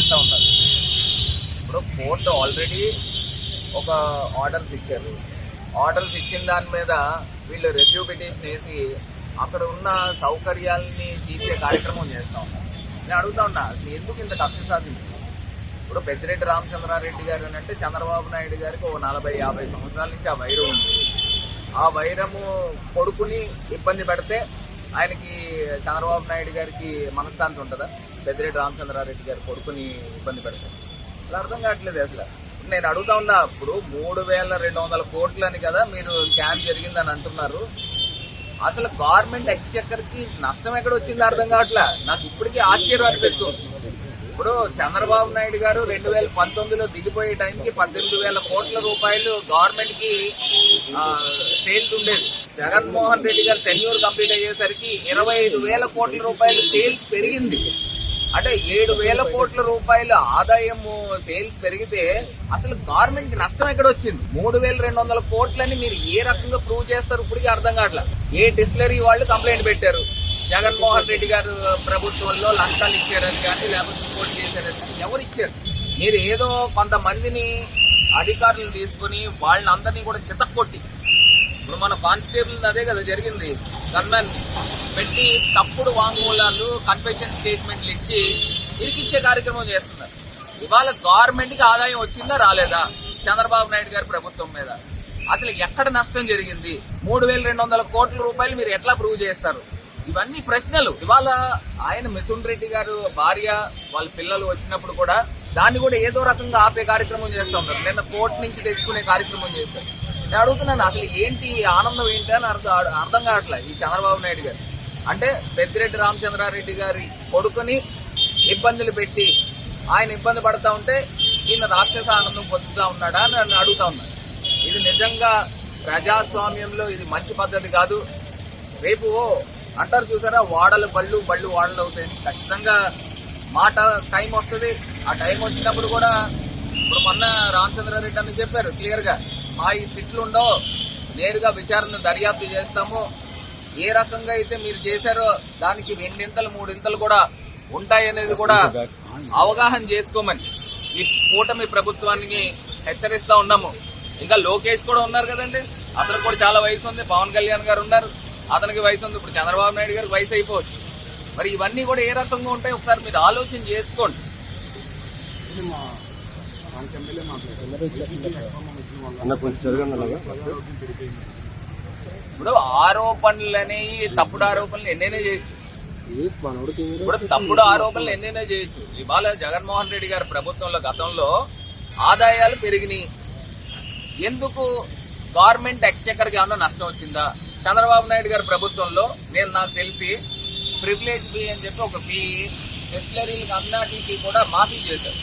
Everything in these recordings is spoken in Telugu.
చేస్తూ ఉన్నారు. ఇప్పుడు కోర్టు ఆల్రెడీ ఒక ఆర్డర్స్ ఇచ్చారు. ఆర్డర్స్ ఇచ్చిన దాని మీద వీళ్ళు రివ్యూ పిటిషన్ వేసి అక్కడ ఉన్న సౌకర్యాలని తీసే కార్యక్రమం చేస్తూ ఉన్నారు. నేను అడుగుతా ఉన్నా, అసలు ఎందుకు ఇంత కక్ష సాధించింది? ఇప్పుడు పెద్దిరెడ్డి రామచంద్రారెడ్డి గారు అంటే చంద్రబాబు నాయుడు గారికి ఒక 40-50 సంవత్సరాల నుంచి ఆ వైరం ఉంది. ఆ వైరము కొడుకుని ఇబ్బంది పెడితే ఆయనకి చంద్రబాబు నాయుడు గారికి మనశ్శాంతి ఉంటుందా? పెద్దిరెడ్డి రామచంద్రారెడ్డి గారి కొడుకుని ఇబ్బంది పెడితే అలా అర్థం కావట్లేదు. అసలు నేను అడుగుతా ఉన్నా, ఇప్పుడు 3,200 కోట్లు అని కదా మీరు స్కామ్ జరిగిందని అంటున్నారు. అసలు గవర్నమెంట్ ఎక్స్చెక్కర్ కి నష్టం ఎక్కడ వచ్చిందో అర్థం కావట్లే. నాకు ఇప్పటికీ ఆశ్చర్యం అనిపిస్తుంది. ఇప్పుడు చంద్రబాబు నాయుడు గారు 2019లో దిగిపోయే టైంకి 18,000 కోట్ల రూపాయలు గవర్నమెంట్ కి సేల్స్ ఉండేది. జగన్మోహన్ రెడ్డి గారు టెన్యూర్ కంప్లీట్ అయ్యేసరికి 25,000 కోట్ల రూపాయలు సేల్స్ పెరిగింది. అంటే 7,000 కోట్ల రూపాయల ఆదాయం సేల్స్ పెరిగితే అసలు గవర్నమెంట్ కి నష్టం ఎక్కడ వచ్చింది? 3,200 కోట్లని మీరు ఏ రకంగా ప్రూవ్ చేస్తారు ఇప్పటికీ అర్థం కావట్లా. ఏ డిస్టిలరీ వాళ్ళు కంప్లైంట్ పెట్టారు, జగన్మోహన్ రెడ్డి గారు ప్రభుత్వంలో లంచాలు ఇచ్చారని కానీ లేకపోతే ఇంకోటి చేశారని కానీ ఎవరు ఇచ్చారు? మీరు ఏదో కొంతమందిని అధికారులను తీసుకుని వాళ్ళని అందరినీ కూడా చితక్కొట్టి, ఇప్పుడు మన కానిస్టేబుల్ అదే కదా జరిగింది, గన్మెన్ పెట్టి తప్పుడు వాంగ్మూలాలు కన్ఫెషన్ స్టేట్మెంట్లు ఇచ్చి ఇరికిచ్చే కార్యక్రమం చేస్తున్నారు. ఇవాళ గవర్నమెంట్ కి ఆదాయం వచ్చిందా రాలేదా చంద్రబాబు నాయుడు గారి ప్రభుత్వం మీద? అసలు ఎక్కడ నష్టం జరిగింది? 3,200 కోట్ల రూపాయలు మీరు ఎట్లా ప్రూవ్ చేస్తారు? ఇవన్నీ ప్రశ్నలు. ఇవాళ ఆయన మిథున్ రెడ్డి గారు భార్య వాళ్ళ పిల్లలు వచ్చినప్పుడు కూడా దాన్ని కూడా ఏదో రకంగా ఆపే కార్యక్రమం చేస్తూ ఉన్నారు. నిన్న కోర్టు నుంచి తెచ్చుకునే కార్యక్రమం చేస్తారు. నేను అడుగుతున్నాను, అసలు ఏంటి ఆనందం ఏంటి అని అర్థం కావట్లేదు ఈ చంద్రబాబు నాయుడు గారు. అంటే పెద్దిరెడ్డి రామచంద్రారెడ్డి గారి కొడుకుని ఇబ్బందులు పెట్టి ఆయన ఇబ్బంది పడతా ఉంటే ఈయన రాక్షస ఆనందం పొందుతా ఉన్నాడా అని నన్ను అడుగుతా ఉన్నాను. ఇది నిజంగా ప్రజాస్వామ్యంలో ఇది మంచి పద్ధతి కాదు. రేపు అంటారు చూసారా, వాడలు బళ్ళు వాడలు అవుతాయి. ఖచ్చితంగా మాట టైం వస్తుంది. ఆ టైం వచ్చినప్పుడు కూడా ఇప్పుడు మొన్న రామచంద్రారెడ్డి అని చెప్పారు క్లియర్ గా, మా ఈ సిట్లు ఉండవు, నేరుగా విచారణ దర్యాప్తు చేస్తాము. ఏ రకంగా అయితే మీరు చేశారో దానికి 2-3 కూడా ఉంటాయనేది కూడా అవగాహన చేసుకోమని ఈ కూటమి ప్రభుత్వానికి హెచ్చరిస్తా ఉన్నాము. ఇంకా లోకేష్ కూడా ఉన్నారు కదండి, అతనికి కూడా చాలా వయసు ఉంది. పవన్ కళ్యాణ్ గారు ఉన్నారు, అతనికి వయసు ఉంది. ఇప్పుడు చంద్రబాబు నాయుడు గారికి వయసు అయిపోవచ్చు. మరి ఇవన్నీ కూడా ఏ రకంగా ఉంటాయి ఒకసారి మీరు ఆలోచన చేసుకోండి. ఇప్పుడు ఆరోపణలు అనేవి తప్పుడు ఆరోపణలు ఎన్నైనా చేయొచ్చు. ఇప్పుడు తప్పుడు ఆరోపణలు ఎన్నైనా చేయొచ్చు. ఇవాళ జగన్మోహన్ రెడ్డి గారి ప్రభుత్వంలో గతంలో ఆదాయాలు పెరిగినాయి. ఎందుకు గవర్నమెంట్ ఎక్స్చెక్కర్ కి ఏమన్నా నష్టం వచ్చిందా? చంద్రబాబు నాయుడు గారి ప్రభుత్వంలో నాకు తెలిసి ప్రివిలేజ్ ఫీ అని చెప్పి ఒక ఫీ డిస్టిలరీలకు అన్నిటికీ కూడా మాఫీ చేశారు.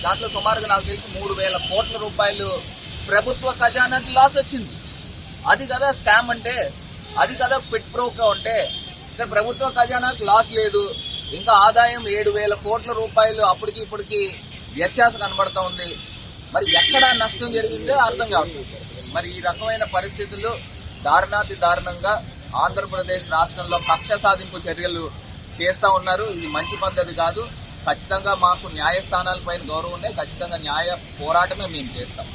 దాంట్లో సుమారుగా నాకు తెలిసి 3,000 కోట్ల రూపాయలు ప్రభుత్వ ఖజానాకి లాస్ వచ్చింది. అది కదా స్కామ్ అంటే, అది కదా పిట్ ప్రోకా అంటే. ఇక్కడ ప్రభుత్వ ఖజానాకి లాస్ లేదు, ఇంకా ఆదాయం 7,000 కోట్ల రూపాయలు అప్పటికి ఇప్పటికి వ్యత్యాసం కనబడతా ఉంది. మరి ఎక్కడ నష్టం జరిగిందో అర్థం కావట్లేదు. మరి ఈ రకమైన పరిస్థితుల్లో దారుణాతి దారుణంగా ఆంధ్రప్రదేశ్ రాష్ట్రంలో కక్ష సాధింపు చర్యలు చేస్తా ఉన్నారు. ఇది మంచి పద్ధతి కాదు. ఖచ్చితంగా మాకు న్యాయస్థానాలపైన గౌరవం ఉన్నాయి. ఖచ్చితంగా న్యాయ పోరాటమే మేము చేస్తాం.